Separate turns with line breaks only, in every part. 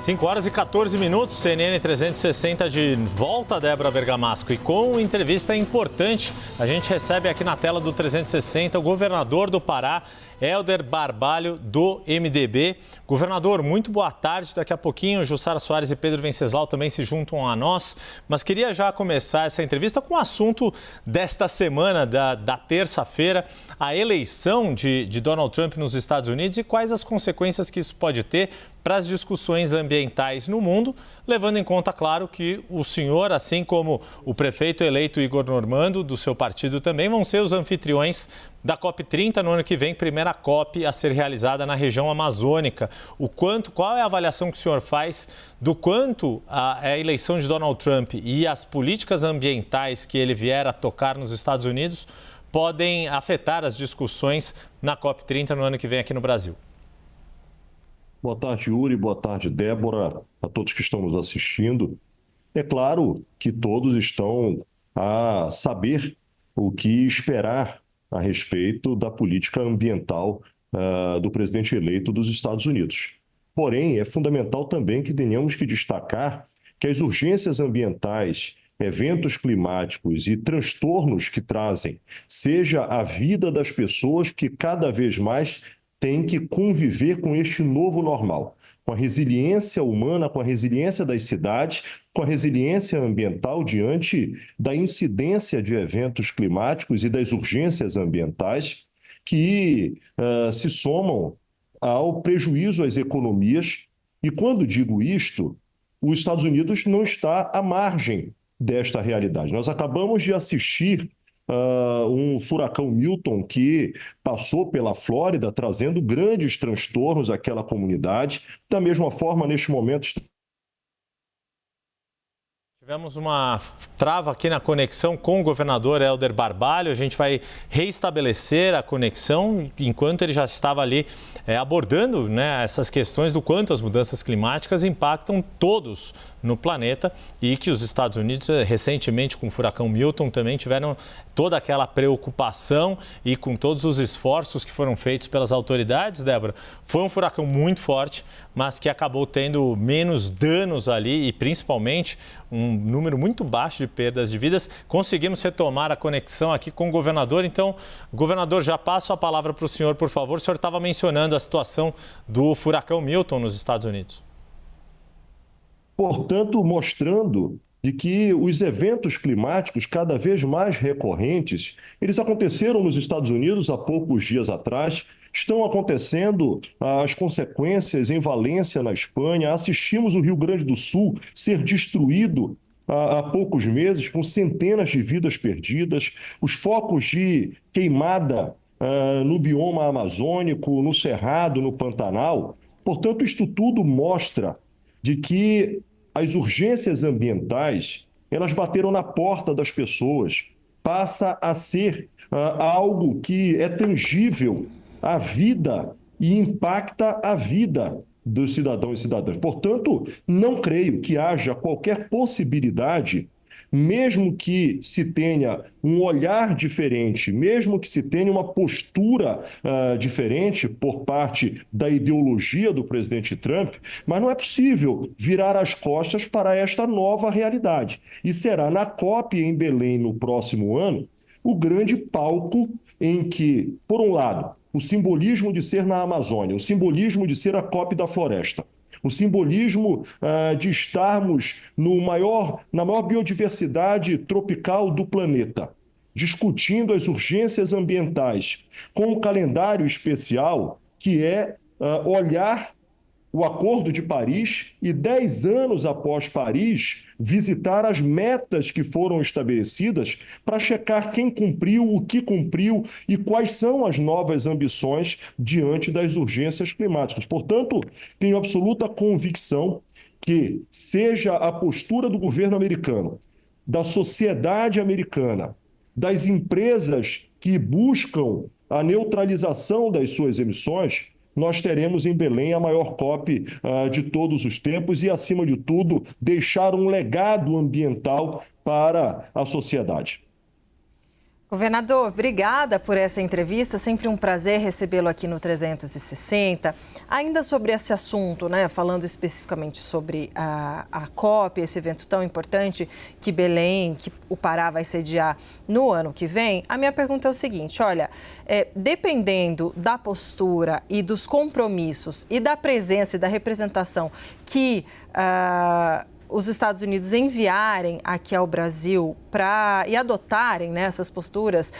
5 horas e 14 minutos, CNN 360 de volta, Débora Bergamasco. E com entrevista importante, a gente recebe aqui na tela do 360 o governador do Pará, Helder Barbalho, do MDB. Governador, muito boa tarde. Daqui a pouquinho, Jussara Soares e Pedro Venceslau também se juntam a nós. Mas queria já começar essa entrevista com o assunto desta semana, da terça-feira, a eleição de Donald Trump nos Estados Unidos e quais as consequências que isso pode ter para as discussões ambientais no mundo, levando em conta, claro, que o senhor, assim como o prefeito eleito Igor Normando, do seu partido também, vão ser os anfitriões da COP30 no ano que vem, primeira COP a ser realizada na região amazônica. Qual é a avaliação que o senhor faz do quanto a eleição de Donald Trump e as políticas ambientais que ele vier a tocar nos Estados Unidos podem afetar as discussões na COP30 no ano que vem aqui no Brasil?
Boa tarde, Yuri. Boa tarde, Débora, a todos que estão nos assistindo. É claro que todos estão a saber o que esperar a respeito da política ambiental do presidente eleito dos Estados Unidos. Porém, é fundamental também que tenhamos que destacar que as urgências ambientais, eventos climáticos e transtornos que trazem, seja a vida das pessoas que cada vez mais tem que conviver com este novo normal, com a resiliência humana, com a resiliência das cidades, com a resiliência ambiental diante da incidência de eventos climáticos e das urgências ambientais que se somam ao prejuízo às economias. E quando digo isto, os Estados Unidos não está à margem desta realidade. Nós acabamos de assistir um furacão Milton que passou pela Flórida, trazendo grandes transtornos àquela comunidade. Da mesma forma, neste momento,
tivemos uma trava aqui na conexão com o governador Helder Barbalho. A gente vai reestabelecer a conexão enquanto ele já estava ali abordando, né, essas questões do quanto as mudanças climáticas impactam todos no planeta e que os Estados Unidos, recentemente com o furacão Milton, também tiveram toda aquela preocupação e com todos os esforços que foram feitos pelas autoridades, Débora. Foi um furacão muito forte, mas que acabou tendo menos danos ali e principalmente um número muito baixo de perdas de vidas. Conseguimos retomar a conexão aqui com o governador. Então, governador, já passo a palavra para o senhor, por favor. O senhor estava mencionando a situação do furacão Milton nos Estados Unidos.
Portanto, mostrando de que os eventos climáticos cada vez mais recorrentes, eles aconteceram nos Estados Unidos há poucos dias atrás, estão acontecendo as consequências em Valência, na Espanha. Assistimos o Rio Grande do Sul ser destruído há poucos meses, com centenas de vidas perdidas, os focos de queimada no bioma amazônico, no Cerrado, no Pantanal. Portanto, isto tudo mostra de que as urgências ambientais, elas bateram na porta das pessoas, passa a ser algo que é tangível à vida e impacta a vida dos cidadãos e cidadãs. Portanto, não creio que haja qualquer possibilidade, mesmo que se tenha um olhar diferente, mesmo que se tenha uma postura diferente por parte da ideologia do presidente Trump, mas não é possível virar as costas para esta nova realidade. E será na COP em Belém no próximo ano o grande palco em que, por um lado, o simbolismo de ser na Amazônia, o simbolismo de ser a COP da floresta, o simbolismo de estarmos na maior biodiversidade tropical do planeta, discutindo as urgências ambientais, com um calendário especial que é olhar o Acordo de Paris e, 10 anos após Paris, visitar as metas que foram estabelecidas para checar quem cumpriu, o que cumpriu e quais são as novas ambições diante das urgências climáticas. Portanto, tenho absoluta convicção que, seja a postura do governo americano, da sociedade americana, das empresas que buscam a neutralização das suas emissões, nós teremos em Belém a maior COP de todos os tempos e, acima de tudo, deixar um legado ambiental para a sociedade.
Governador, obrigada por essa entrevista. Sempre um prazer recebê-lo aqui no 360. Ainda sobre esse assunto, né, falando especificamente sobre a COP, esse evento tão importante que Belém, que o Pará vai sediar no ano que vem, a minha pergunta é o seguinte, olha, dependendo da postura e dos compromissos e da presença e da representação que os Estados Unidos enviarem aqui ao Brasil e adotarem, né, essas posturas,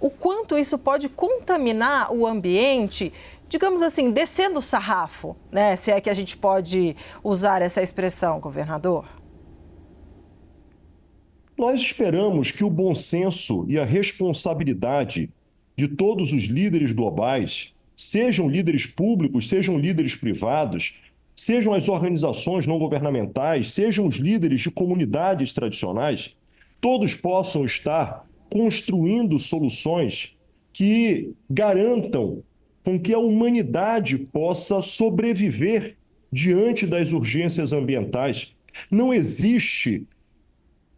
o quanto isso pode contaminar o ambiente, digamos assim, descendo o sarrafo, né, se é que a gente pode usar essa expressão, governador?
Nós esperamos que o bom senso e a responsabilidade de todos os líderes globais, sejam líderes públicos, sejam líderes privados, sejam as organizações não governamentais, sejam os líderes de comunidades tradicionais, todos possam estar construindo soluções que garantam com que a humanidade possa sobreviver diante das urgências ambientais. Não existe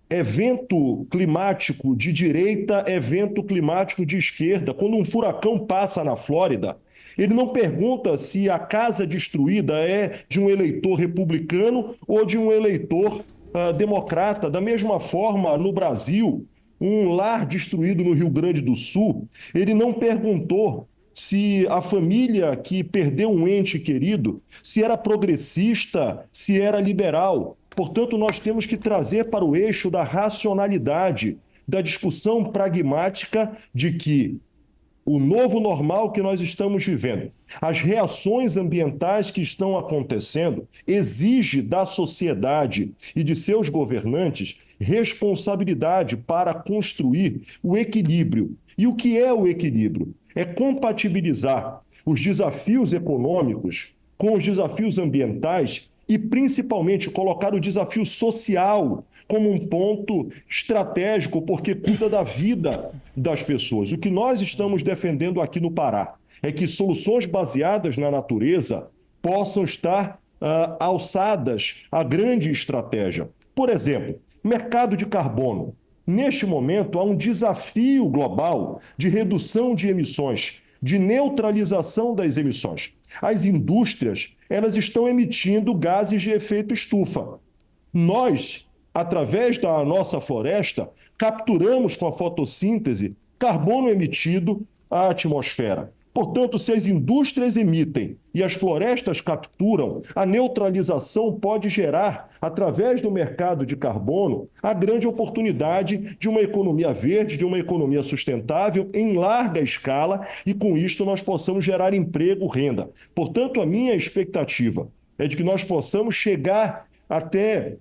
evento climático de direita, evento climático de esquerda. Quando um furacão passa na Flórida, ele não pergunta se a casa destruída é de um eleitor republicano ou de um eleitor democrata. Da mesma forma, no Brasil, um lar destruído no Rio Grande do Sul, ele não perguntou se a família que perdeu um ente querido, se era progressista, se era liberal. Portanto, nós temos que trazer para o eixo da racionalidade, da discussão pragmática de que o novo normal que nós estamos vivendo, as reações ambientais que estão acontecendo, exige da sociedade e de seus governantes responsabilidade para construir o equilíbrio. E o que é o equilíbrio? É compatibilizar os desafios econômicos com os desafios ambientais e, principalmente, colocar o desafio social como um ponto estratégico, porque cuida da vida das pessoas. O que nós estamos defendendo aqui no Pará é que soluções baseadas na natureza possam estar alçadas à grande estratégia. Por exemplo, mercado de carbono. Neste momento, há um desafio global de redução de emissões, de neutralização das emissões. As indústrias, elas estão emitindo gases de efeito estufa. Nós, através da nossa floresta, capturamos com a fotossíntese carbono emitido à atmosfera. Portanto, se as indústrias emitem e as florestas capturam, a neutralização pode gerar, através do mercado de carbono, a grande oportunidade de uma economia verde, de uma economia sustentável em larga escala e, com isto, nós possamos gerar emprego, renda. Portanto, a minha expectativa é de que nós possamos chegar até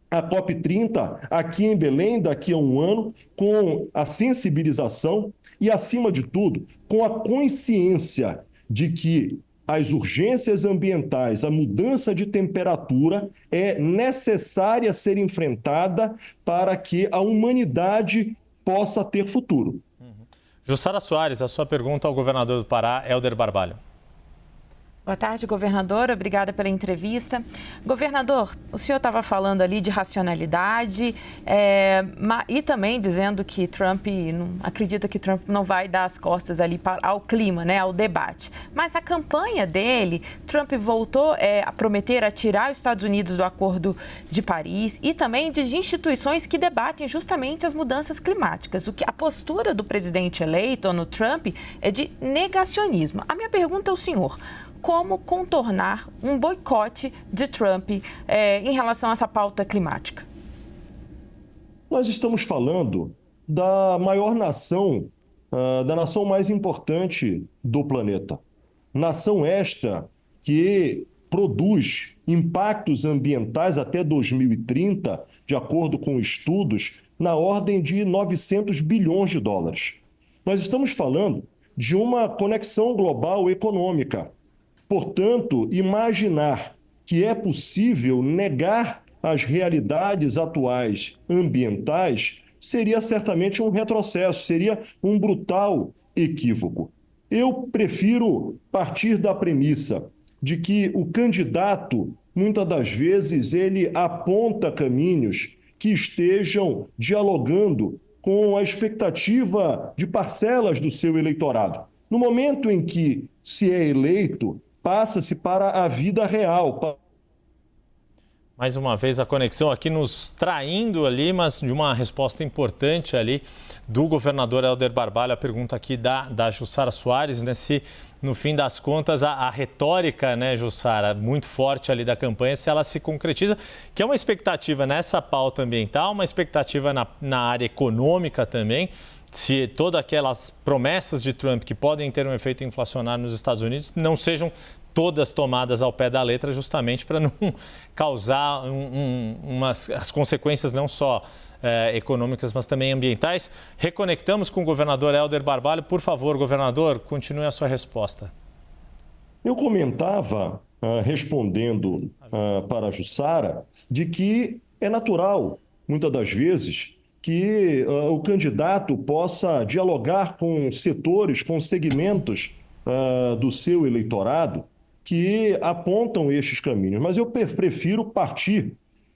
a COP30 aqui em Belém, daqui a um ano, com a sensibilização e, acima de tudo, com a consciência de que as urgências ambientais, a mudança de temperatura é necessária ser enfrentada para que a humanidade possa ter futuro.
Jussara Soares, a sua pergunta ao governador do Pará, Hélder Barbalho.
Boa tarde, governador. Obrigada pela entrevista. Governador, o senhor estava falando ali de racionalidade e também dizendo que acredita que Trump não vai dar as costas ali ao clima, né, ao debate. Mas na campanha dele, Trump voltou a prometer a tirar os Estados Unidos do Acordo de Paris e também de instituições que debatem justamente as mudanças climáticas. A postura do presidente eleito, Donald Trump, é de negacionismo. A minha pergunta ao senhor: como contornar um boicote de Trump em relação a essa pauta climática?
Nós estamos falando da maior nação, da nação mais importante do planeta. Nação esta que produz impactos ambientais até 2030, de acordo com estudos, na ordem de 900 bilhões de dólares. Nós estamos falando de uma conexão global econômica. Portanto, imaginar que é possível negar as realidades atuais ambientais seria certamente um retrocesso, seria um brutal equívoco. Eu prefiro partir da premissa de que o candidato, muitas das vezes, ele aponta caminhos que estejam dialogando com a expectativa de parcelas do seu eleitorado. No momento em que se é eleito, passa-se para a vida real.
Mais uma vez a conexão aqui nos traindo ali, mas de uma resposta importante ali do governador Helder Barbalho. A pergunta aqui da Jussara Soares, né? Se no fim das contas a retórica, né, Jussara, muito forte ali da campanha, se ela se concretiza, que é uma expectativa nessa pauta ambiental, uma expectativa na área econômica também, se todas aquelas promessas de Trump que podem ter um efeito inflacionário nos Estados Unidos não sejam todas tomadas ao pé da letra, justamente para não causar as consequências não só econômicas, mas também ambientais. Reconectamos com o governador Helder Barbalho. Por favor, governador, continue a sua resposta.
Eu comentava, respondendo para a Jussara, de que é natural, muitas das vezes, que o candidato possa dialogar com setores, com segmentos do seu eleitorado, que apontam estes caminhos. Mas eu prefiro partir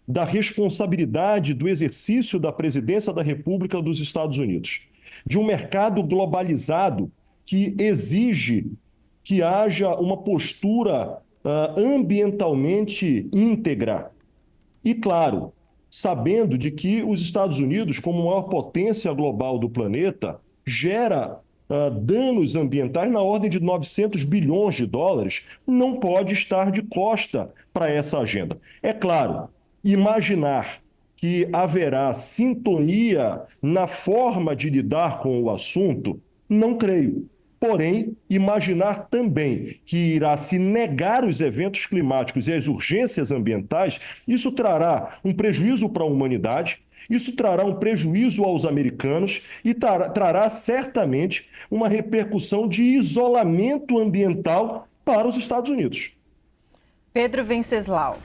da responsabilidade do exercício da presidência da República dos Estados Unidos, de um mercado globalizado que exige que haja uma postura ambientalmente íntegra. E, claro, sabendo de que os Estados Unidos, como maior potência global do planeta, gera danos ambientais na ordem de 900 bilhões de dólares, não pode estar de costa para essa agenda. É claro, imaginar que haverá sintonia na forma de lidar com o assunto, não creio. Porém, imaginar também que irá se negar os eventos climáticos e as urgências ambientais, isso trará um prejuízo para a humanidade, isso trará um prejuízo aos americanos e trará certamente uma repercussão de isolamento ambiental para os Estados Unidos.
Pedro Venceslau.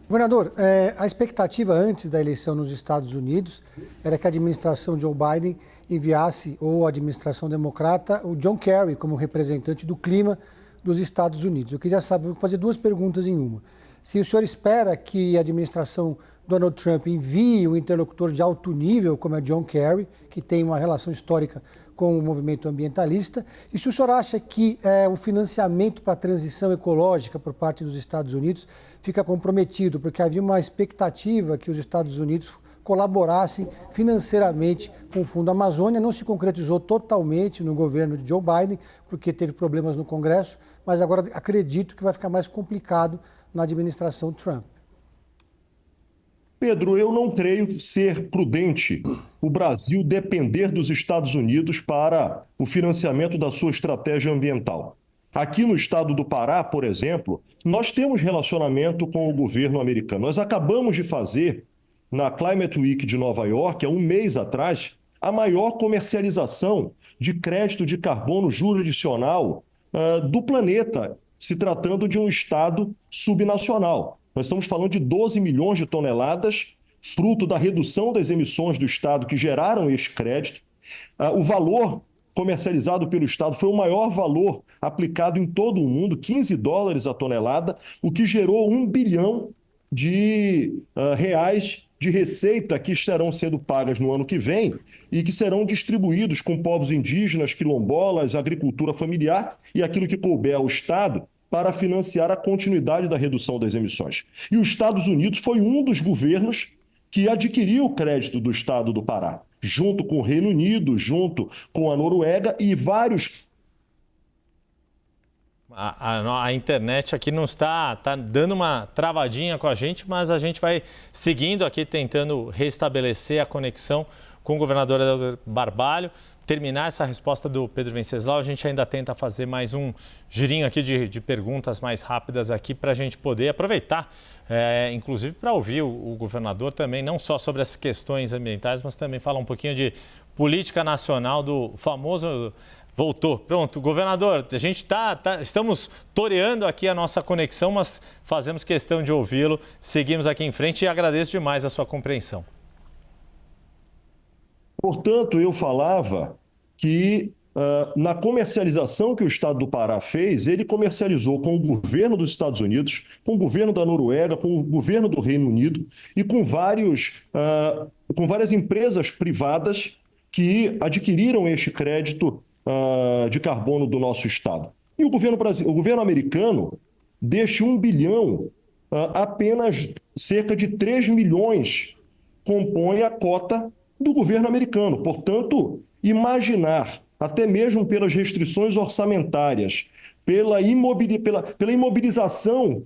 Governador, a expectativa antes da eleição nos Estados Unidos era que a administração Joe Biden enviasse, ou a administração democrata, o John Kerry como representante do clima dos Estados Unidos. Eu queria saber, vou fazer duas perguntas em uma. Se o senhor espera que a administração Donald Trump envie um interlocutor de alto nível, como é John Kerry, que tem uma relação histórica com o movimento ambientalista, e se o senhor acha que o financiamento para a transição ecológica por parte dos Estados Unidos fica comprometido, porque havia uma expectativa que os Estados Unidos colaborassem financeiramente com o Fundo Amazônia. Não se concretizou totalmente no governo de Joe Biden, porque teve problemas no Congresso, mas agora acredito que vai ficar mais complicado na administração Trump.
Pedro, eu não creio ser prudente o Brasil depender dos Estados Unidos para o financiamento da sua estratégia ambiental. Aqui no estado do Pará, por exemplo, nós temos relacionamento com o governo americano. Nós acabamos de fazer, na Climate Week de Nova York, há um mês atrás, a maior comercialização de crédito de carbono jurisdicional do planeta, se tratando de um estado subnacional. Nós estamos falando de 12 milhões de toneladas, fruto da redução das emissões do estado que geraram este crédito. O valor comercializado pelo estado foi o maior valor aplicado em todo o mundo, $15 a tonelada, o que gerou 1 bilhão de reais de receita que estarão sendo pagas no ano que vem e que serão distribuídos com povos indígenas, quilombolas, agricultura familiar e aquilo que couber ao Estado para financiar a continuidade da redução das emissões. E os Estados Unidos foi um dos governos que adquiriu o crédito do Estado do Pará, junto com o Reino Unido, junto com a Noruega e vários...
A internet aqui não está dando uma travadinha com a gente, mas a gente vai seguindo aqui, tentando restabelecer a conexão com o governador Helder Barbalho. Terminar essa resposta do Pedro Venceslau, a gente ainda tenta fazer mais um girinho aqui de perguntas mais rápidas aqui para a gente poder aproveitar, inclusive para ouvir o governador também, não só sobre as questões ambientais, mas também falar um pouquinho de política nacional do famoso... Voltou. Pronto. Governador, a gente estamos toreando aqui a nossa conexão, mas fazemos questão de ouvi-lo. Seguimos aqui em frente e agradeço demais a sua compreensão.
Portanto, eu falava que na comercialização que o Estado do Pará fez, ele comercializou com o governo dos Estados Unidos, com o governo da Noruega, com o governo do Reino Unido e com várias empresas privadas que adquiriram este crédito de carbono do nosso estado. E o governo americano, deste 1 bilhão, apenas cerca de 3 milhões compõe a cota do governo americano. Portanto, imaginar, até mesmo pelas restrições orçamentárias, pela imobilização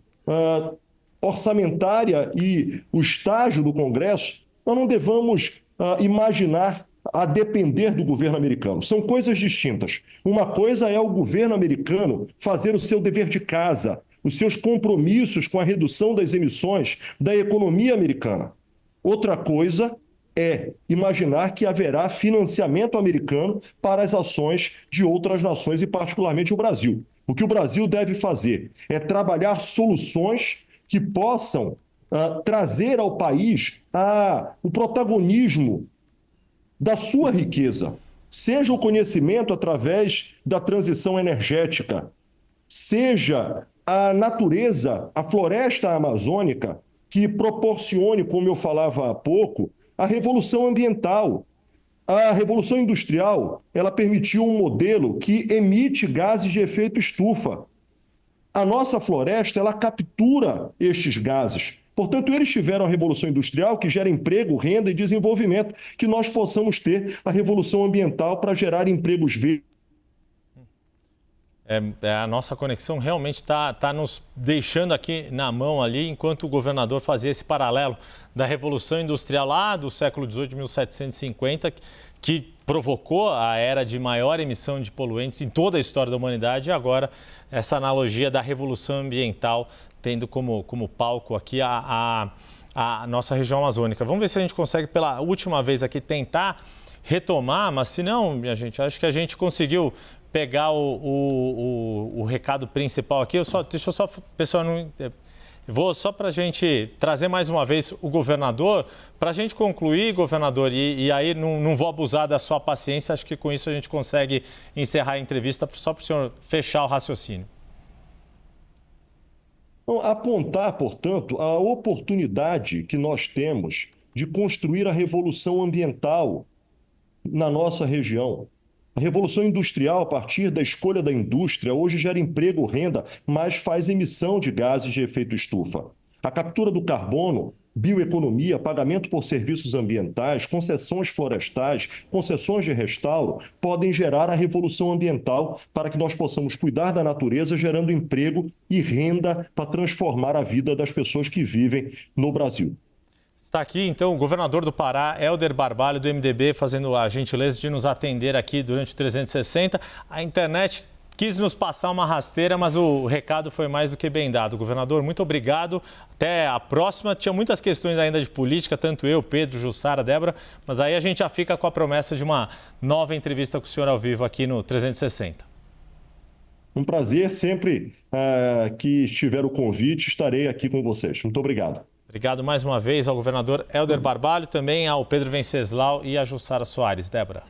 orçamentária e o estágio do Congresso, nós não devamos imaginar a depender do governo americano. São coisas distintas. Uma coisa é o governo americano fazer o seu dever de casa, os seus compromissos com a redução das emissões da economia americana. Outra coisa é imaginar que haverá financiamento americano para as ações de outras nações e particularmente o Brasil. O que o Brasil deve fazer é trabalhar soluções que possam trazer ao país o protagonismo da sua riqueza, seja o conhecimento através da transição energética, seja a natureza, a floresta amazônica, que proporcione, como eu falava há pouco, a revolução ambiental. A revolução industrial, ela permitiu um modelo que emite gases de efeito estufa. A nossa floresta, ela captura estes gases. Portanto, eles tiveram a Revolução Industrial, que gera emprego, renda e desenvolvimento, que nós possamos ter a Revolução Ambiental para gerar empregos verdes.
A nossa conexão realmente está nos deixando aqui na mão ali, enquanto o governador fazia esse paralelo da Revolução Industrial lá do século XVIII, de 1750, que provocou a era de maior emissão de poluentes em toda a história da humanidade, e agora essa analogia da Revolução Ambiental tendo como palco aqui a nossa região amazônica. Vamos ver se a gente consegue, pela última vez aqui, tentar retomar, mas se não, minha gente, acho que a gente conseguiu pegar o recado principal aqui. Deixa eu só, pessoal, vou só para a gente trazer mais uma vez o governador, para a gente concluir, governador, e aí não vou abusar da sua paciência, acho que com isso a gente consegue encerrar a entrevista, só para o senhor fechar o raciocínio.
Apontar, portanto, a oportunidade que nós temos de construir a revolução ambiental na nossa região. A revolução industrial, a partir da escolha da indústria, hoje gera emprego, renda, mas faz emissão de gases de efeito estufa. A captura do carbono, bioeconomia, pagamento por serviços ambientais, concessões florestais, concessões de restauro, podem gerar a revolução ambiental para que nós possamos cuidar da natureza, gerando emprego e renda para transformar a vida das pessoas que vivem no Brasil.
Está aqui, então, o governador do Pará, Hélder Barbalho, do MDB, fazendo a gentileza de nos atender aqui durante o 360. A internet quis nos passar uma rasteira, mas o recado foi mais do que bem dado. Governador, muito obrigado. Até a próxima. Tinha muitas questões ainda de política, tanto eu, Pedro, Jussara, Débora, mas aí a gente já fica com a promessa de uma nova entrevista com o senhor ao vivo aqui no 360.
Um prazer, sempre que estiver o convite, estarei aqui com vocês. Muito obrigado.
Obrigado mais uma vez ao governador Hélder Barbalho, também ao Pedro Venceslau e a Jussara Soares. Débora.